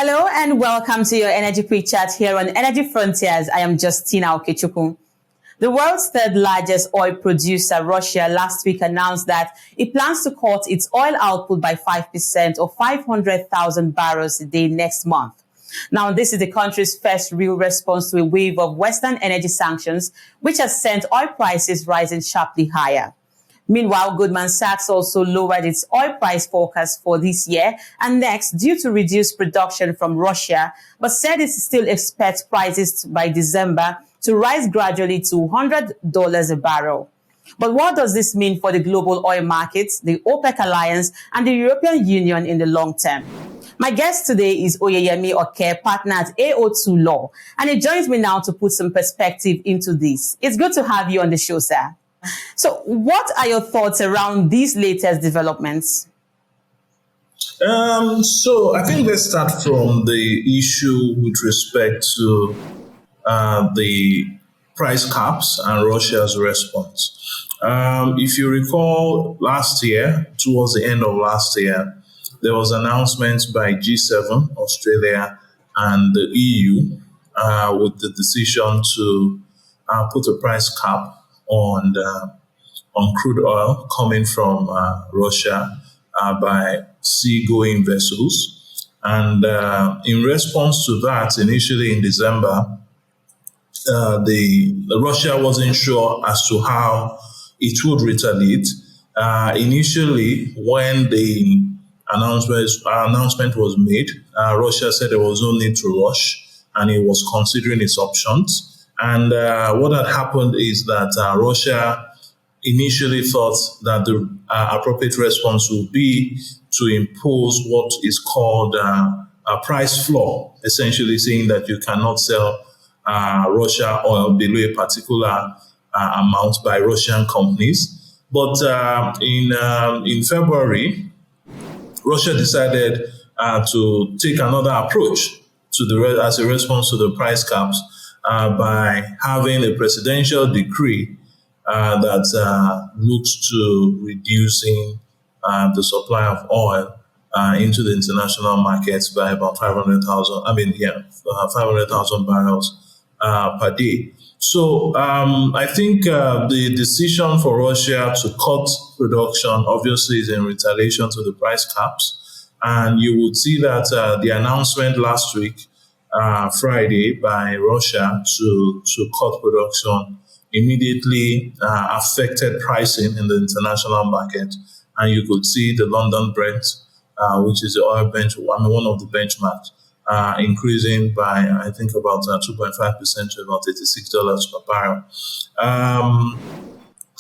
Hello and welcome to your Energy Quick Chat here on Energy Frontiers. I am Justina Okechukwu. The world's third largest oil producer, Russia, last week announced that it plans to cut its oil output by 5% or 500,000 barrels a day next month. Now, this is the country's first real response to a wave of Western energy sanctions, which has sent oil prices rising sharply higher. Meanwhile, Goldman Sachs also lowered its oil price forecast for this year and next due to reduced production from Russia, but said it still expects prices by December to rise gradually to $100 a barrel. But what does this mean for the global oil markets, the OPEC alliance, and the European Union in the long term? My guest today is Oyeyemi, partner at AO2 Law, and he joins me now to put some perspective into this. It's good to have you on the show, sir. So what are your thoughts around these latest developments? So I think let's start from the issue with respect to the price caps and Russia's response. If you recall last year, towards the end of last year, there was announcements by G7, Australia, and the EU with the decision to put a price cap on crude oil coming from Russia by seagoing vessels. And in response to that, initially in December, Russia wasn't sure as to how it would retaliate. Initially, when the announcement was made, Russia said there was no need to rush, and it was considering its options. And what had happened is that Russia initially thought that the appropriate response would be to impose what is called a price floor, essentially saying that you cannot sell Russia oil below a particular amount by Russian companies. But in February, Russia decided to take another approach as a response to the price caps by having a presidential decree that looks to reducing the supply of oil into the international markets by about 500,000 barrels per day. So I think the decision for Russia to cut production obviously is in retaliation to the price caps. And you would see that the announcement last week, Friday, by Russia to cut production immediately affected pricing in the international market. And you could see the London Brent, which is the oil one of the benchmarks, increasing by, I think, about 2.5% to about $86 per barrel.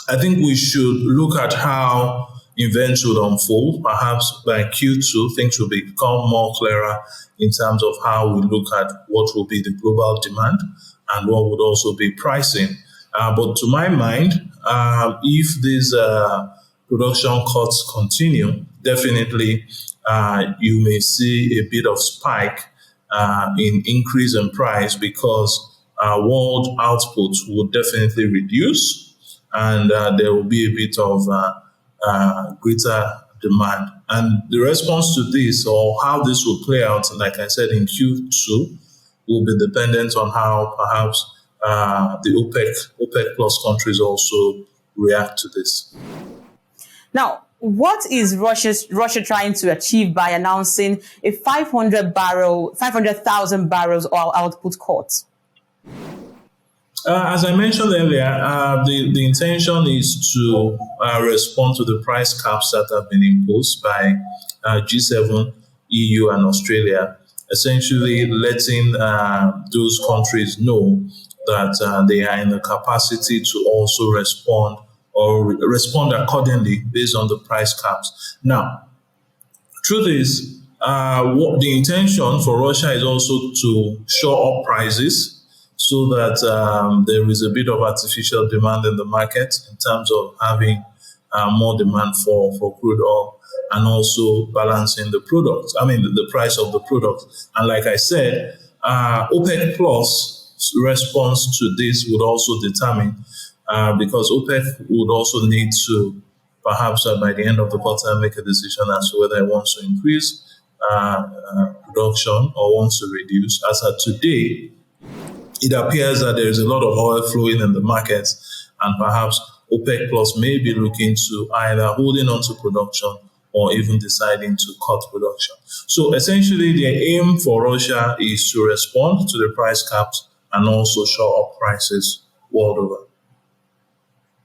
I think we should look at how events would unfold. Perhaps by Q2, things will become more clearer in terms of how we look at what will be the global demand and what would also be pricing. But to my mind, if these production cuts continue, definitely you may see a bit of spike in increase in price because world output will definitely reduce and there will be a bit of greater demand. And the response to this or how this will play out, like I said, in Q2 will be dependent on how perhaps the OPEC plus countries also react to this. Now, what is Russia trying to achieve by announcing a 500,000 barrels oil output cut? As I mentioned earlier, the intention is to respond to the price caps that have been imposed by G7, EU, and Australia, essentially letting those countries know that they are in the capacity to also respond accordingly based on the price caps. Now, truth is, what the intention for Russia is also to shore up prices so that there is a bit of artificial demand in the market in terms of having more demand for crude oil and also balancing the price of the product. And like I said, OPEC Plus response to this would also determine because OPEC would also need to perhaps by the end of the quarter make a decision as to whether it wants to increase production or wants to reduce. As of today, it appears that there is a lot of oil flowing in the markets, and perhaps OPEC Plus may be looking to either holding on to production or even deciding to cut production. So essentially, the aim for Russia is to respond to the price caps and also shore up prices world over.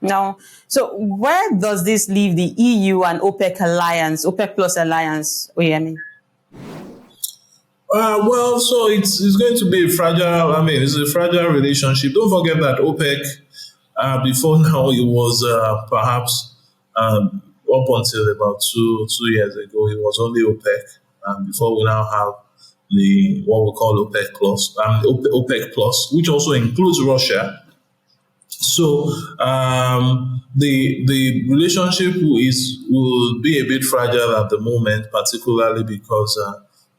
Now, so where does this leave the EU and OPEC alliance, OPEC Plus alliance, Oyeyemi? Well, so it's going to be a fragile. I mean, it's a fragile relationship. Don't forget that OPEC, before now, it was perhaps up until about two years ago, it was only OPEC. Before we now have the what we call OPEC Plus, OPEC Plus, which also includes Russia. So the relationship will be a bit fragile at the moment, particularly because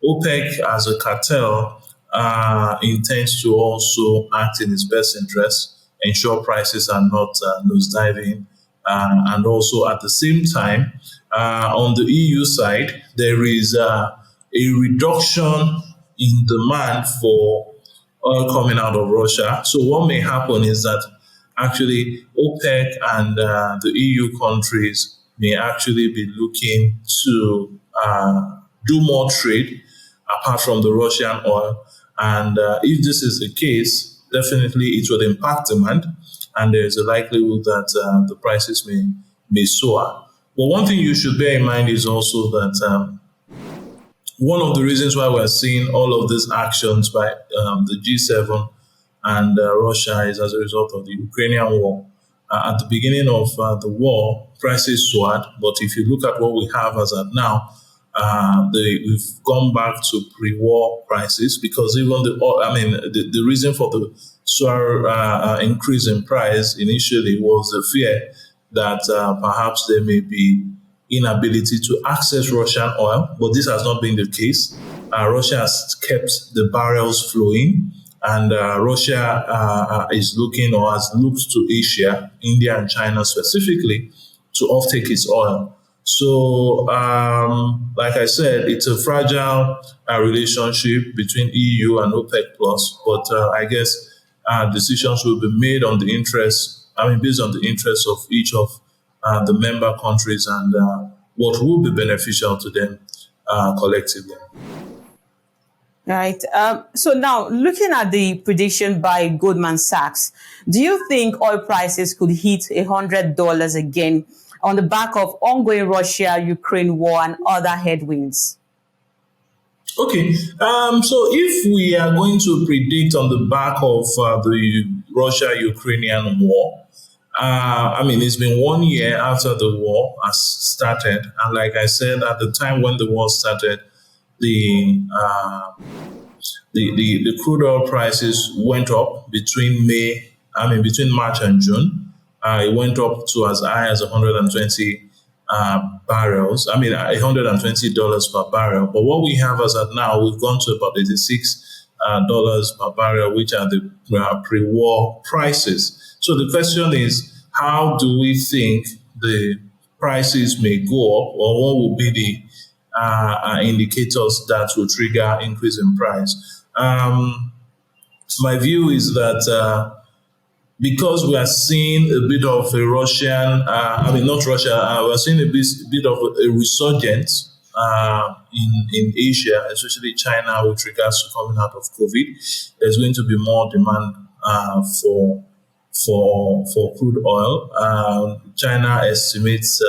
OPEC as a cartel intends to also act in its best interest, ensure prices are not nosediving, and also at the same time, on the EU side, there is a reduction in demand for oil coming out of Russia. So what may happen is that actually OPEC and the EU countries may actually be looking to do more trade apart from the Russian oil. And if this is the case, definitely it will impact demand, and there's a likelihood that the prices may soar. But one thing you should bear in mind is also that one of the reasons why we're seeing all of these actions by the G7 and Russia is as a result of the Ukrainian war. At the beginning of the war, prices soared, but if you look at what we have as of now, we've gone back to pre-war prices, because even the reason for the increase in price initially was the fear that perhaps there may be inability to access Russian oil, but this has not been the case. Russia has kept the barrels flowing, and Russia is looking or has looked to Asia, India and China specifically, to offtake its oil. So, like I said, it's a fragile relationship between EU and OPEC Plus, but I guess decisions will be made on the based on the interests of each of the member countries and what will be beneficial to them collectively. Right. So now, looking at the prediction by Goldman Sachs, do you think oil prices could hit $100 again on the back of ongoing Russia-Ukraine war and other headwinds? Okay. So if we are going to predict on the back of the Russia-Ukrainian war, it's been 1 year after the war has started. And like I said, at the time when the war started, the crude oil prices went up between March and June. It went up to as high as 120 barrels. $120 per barrel. But what we have as of now, we've gone to about $86 per barrel, which are the pre-war prices. So the question is, how do we think the prices may go up, or what will be the indicators that will trigger increase in price? My view is that because we are seeing a bit of a Russian, we're seeing a bit of a resurgence in Asia, especially China, with regards to coming out of COVID. There's going to be more demand for crude oil. China estimates,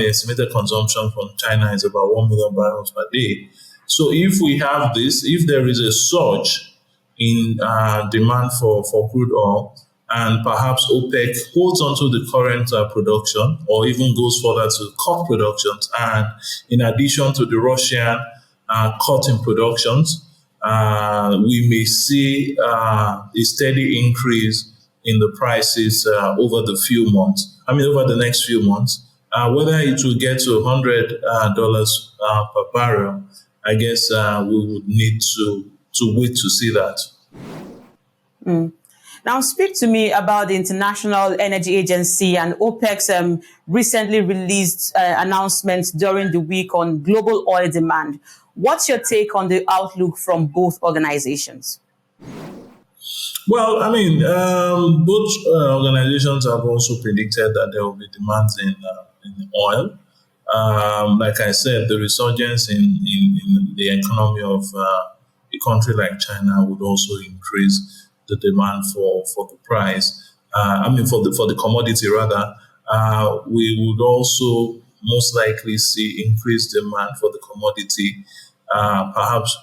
estimated consumption from China is about 1 million barrels per day. So if there is a surge in demand for crude oil, and perhaps OPEC holds onto the current production or even goes further to cut productions, and in addition to the Russian cut in productions, we may see a steady increase in the prices over the next few months. Whether it will get to $100 per barrel, I guess we would need to wait to see that. Now, speak to me about the International Energy Agency and OPEC's recently released announcements during the week on global oil demand. What's your take on the outlook from both organizations? Well, I mean, both organizations have also predicted that there will be demands in oil. Like I said, the resurgence in the economy of a country like China would also increase the demand for the price. For the commodity rather. We would also most likely see increased demand for the commodity, perhaps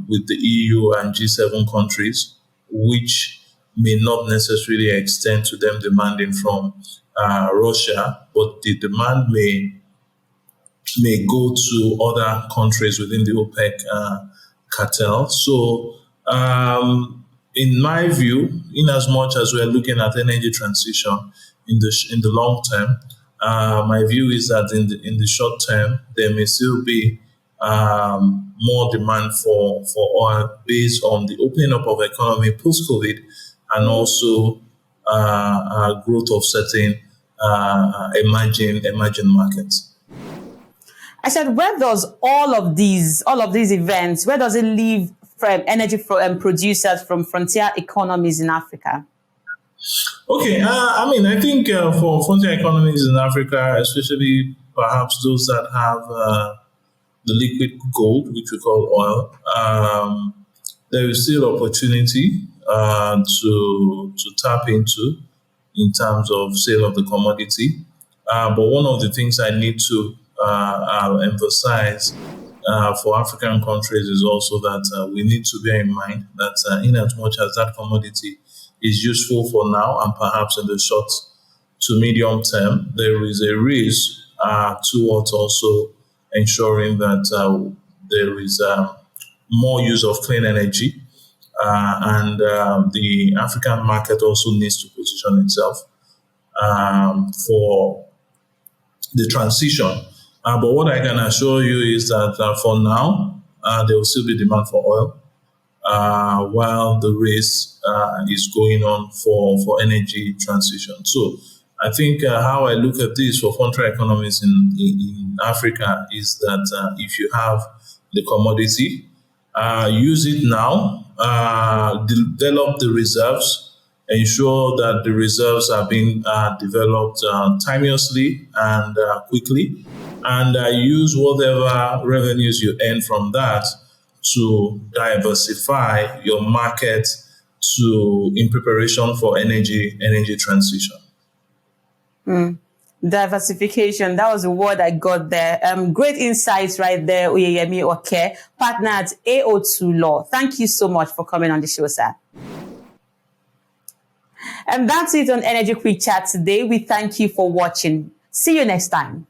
with the EU and G7 countries, which may not necessarily extend to them demanding from Russia, but the demand may go to other countries within the OPEC cartel. So, in my view, in as much as we're looking at energy transition in the long term, my view is that in the short term there may still be more demand for oil based on the opening up of economy post-COVID and also growth of certain emerging markets. I said, where does all of these events, where does it leave from energy producers from frontier economies in Africa? Okay, I think for frontier economies in Africa, especially perhaps those that have the liquid gold, which we call oil, there is still opportunity to tap into in terms of sale of the commodity. But one of the things I need to emphasize for African countries is also that we need to bear in mind that in as much as that commodity is useful for now and perhaps in the short to medium term, there is a risk towards also ensuring that there is more use of clean energy and the African market also needs to position itself for the transition. But what I can assure you is that for now, there will still be demand for oil while the race is going on for energy transition. So I think how I look at this for frontier economies in Africa is that if you have the commodity, use it now, develop the reserves, ensure that the reserves are being developed timeously and quickly, and use whatever revenues you earn from that to diversify your market in preparation for energy transition. Diversification, that was the word I got there. Great insights right there, Oyeyemi Oke, partner at AO2 Law. Thank you so much for coming on the show, sir. And that's it on Energy Quick Chat today. We thank you for watching. See you next time.